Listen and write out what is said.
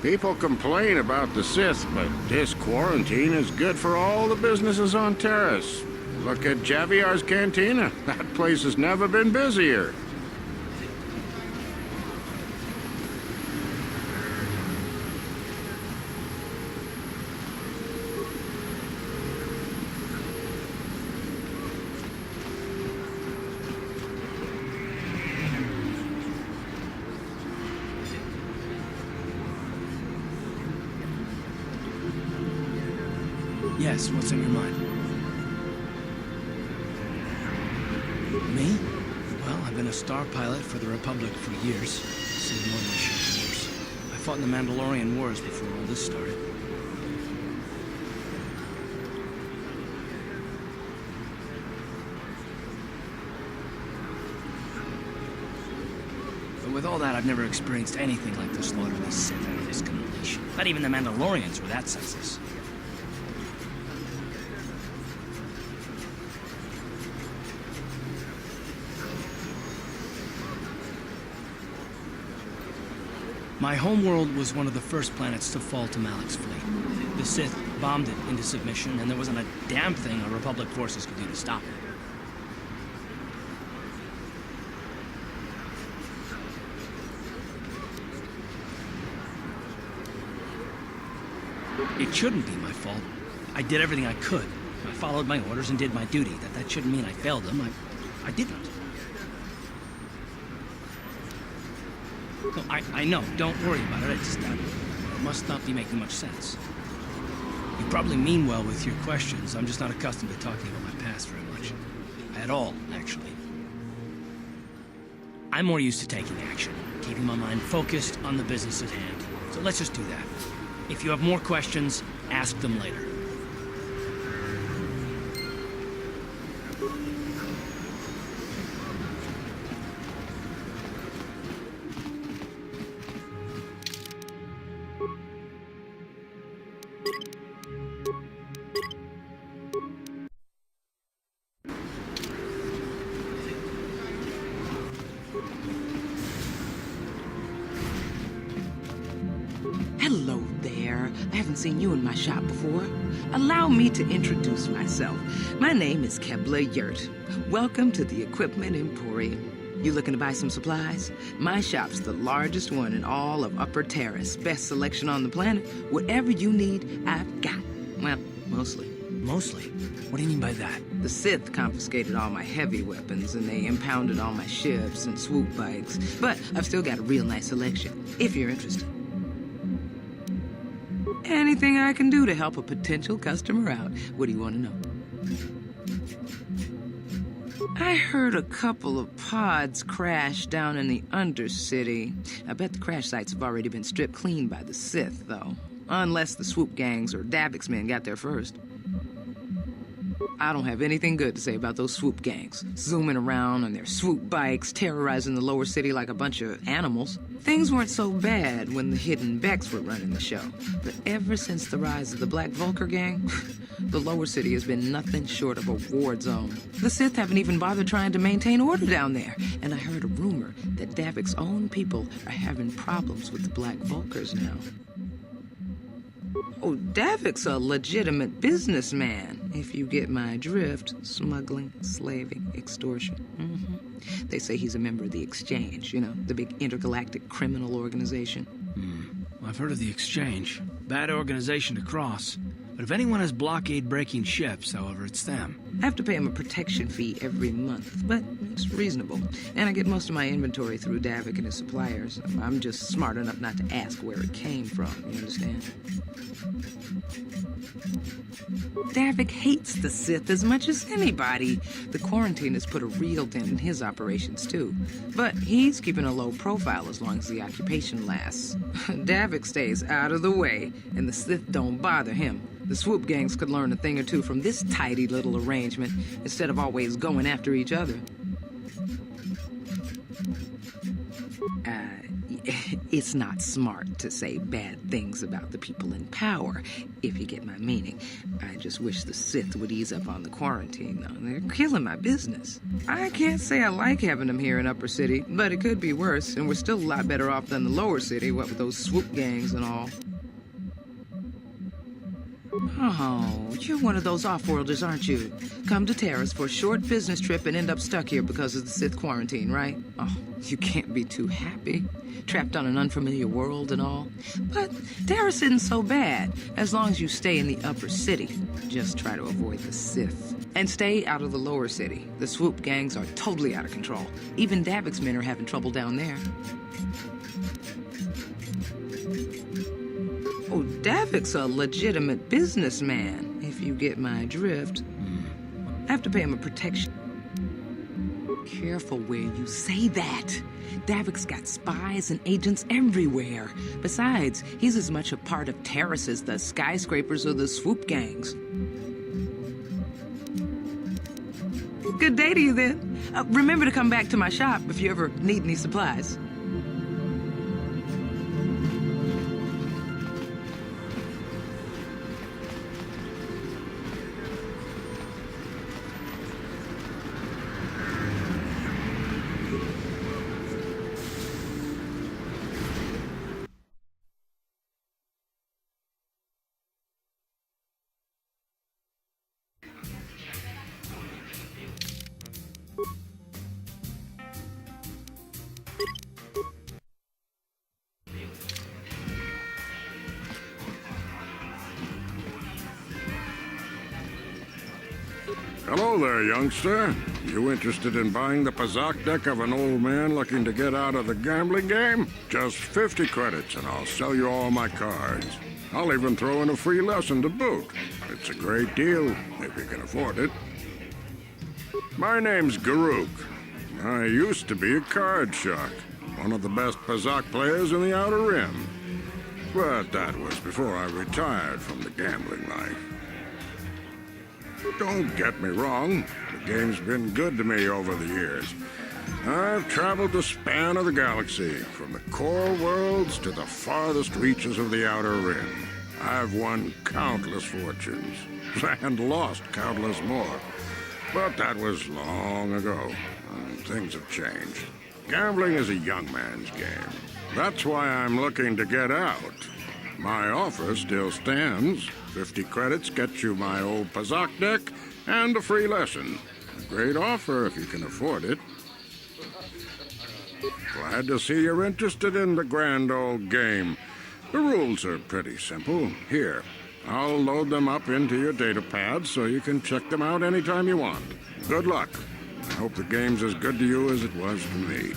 People complain about the Sith, but this quarantine is good for all the businesses on Terrace. Look at Javier's Cantina. That place has never been busier. Yes, what's on your mind? Me? Well, I've been a star pilot for the Republic for years. Seen more missions wars. I fought in the Mandalorian Wars before all this started. But with all that, I've never experienced anything like the slaughter of the Sith out of this nation. Not even the Mandalorians were that senseless. My homeworld was one of the first planets to fall to Malak's fleet. The Sith bombed it into submission, and there wasn't a damn thing our Republic forces could do to stop it. It shouldn't be my fault. I did everything I could. I followed my orders and did my duty. That shouldn't mean I failed them. I didn't. No, I know. Don't worry about it. It must not be making much sense. You probably mean well with your questions. I'm just not accustomed to talking about my past very much. At all, actually. I'm more used to taking action, keeping my mind focused on the business at hand. So let's just do that. If you have more questions, ask them later. Hello there. I haven't seen you in my shop before. Allow me to introduce myself. My name is Kebla Yurt. Welcome to the Equipment Emporium. You looking to buy some supplies? My shop's the largest one in all of Upper Terrace. Best selection on the planet. Whatever you need, I've got. Well, mostly. Mostly? What do you mean by that? The Sith confiscated all my heavy weapons, and they impounded all my ships and swoop bikes. But I've still got a real nice selection, if you're interested. Anything I can do to help a potential customer out. What do you want to know? I heard a couple of pods crash down in the Undercity. I bet the crash sites have already been stripped clean by the Sith, though. Unless the swoop gangs or Davik's men got there first. I don't have anything good to say about those swoop gangs. Zooming around on their swoop bikes, terrorizing the lower city like a bunch of animals. Things weren't so bad when the hidden Becks were running the show. But ever since the rise of the Black Vulcar gang, the lower city has been nothing short of a war zone. The Sith haven't even bothered trying to maintain order down there. And I heard a rumor that Davik's own people are having problems with the Black Vulcars now. Oh, Davik's a legitimate businessman, if you get my drift. Smuggling, slaving, extortion. They say he's a member of the Exchange, you know, the big intergalactic criminal organization. I've heard of the Exchange. Bad organization to cross. But if anyone has blockade-breaking ships, however, it's them. I have to pay him a protection fee every month, but it's reasonable. And I get most of my inventory through Davik and his suppliers. I'm just smart enough not to ask where it came from, you understand? Davik hates the Sith as much as anybody. The quarantine has put a real dent in his operations, too. But he's keeping a low profile as long as the occupation lasts. Davik stays out of the way, and the Sith don't bother him. The swoop gangs could learn a thing or two from this tidy little arrangement instead of always going after each other. It's not smart to say bad things about the people in power, if you get my meaning. I just wish the Sith would ease up on the quarantine, though. They're killing my business. I can't say I like having them here in Upper City, but it could be worse, and we're still a lot better off than the Lower City, what with those swoop gangs and all. Oh, you're one of those off-worlders, aren't you? Come to Terrace for a short business trip and end up stuck here because of the Sith quarantine, right? Oh, you can't be too happy. Trapped on an unfamiliar world and all. But Terrace isn't so bad, as long as you stay in the Upper City. Just try to avoid the Sith. And stay out of the Lower City. The swoop gangs are totally out of control. Even Davik's men are having trouble down there. Oh, Davik's a legitimate businessman, if you get my drift. I have to pay him a protection. Careful where you say that. Davik's got spies and agents everywhere. Besides, he's as much a part of Terrace as the skyscrapers or the swoop gangs. Good day to you, then. Remember to come back to my shop if you ever need any supplies. Hello there, youngster. You interested in buying the Pazaak deck of an old man looking to get out of the gambling game? Just 50 credits and I'll sell you all my cards. I'll even throw in a free lesson to boot. It's a great deal, if you can afford it. My name's Garuk. I used to be a card shark, one of the best Pazaak players in the Outer Rim. But that was before I retired from the gambling life. Don't get me wrong, the game's been good to me over the years. I've traveled the span of the galaxy, from the core worlds to the farthest reaches of the Outer Rim. I've won countless fortunes, and lost countless more. But that was long ago, and things have changed. Gambling is a young man's game. That's why I'm looking to get out. My offer still stands. 50 credits gets you my old Pazaak deck and a free lesson. A great offer if you can afford it. Glad to see you're interested in the grand old game. The rules are pretty simple. Here, I'll load them up into your data pad so you can check them out anytime you want. Good luck. I hope the game's as good to you as it was to me.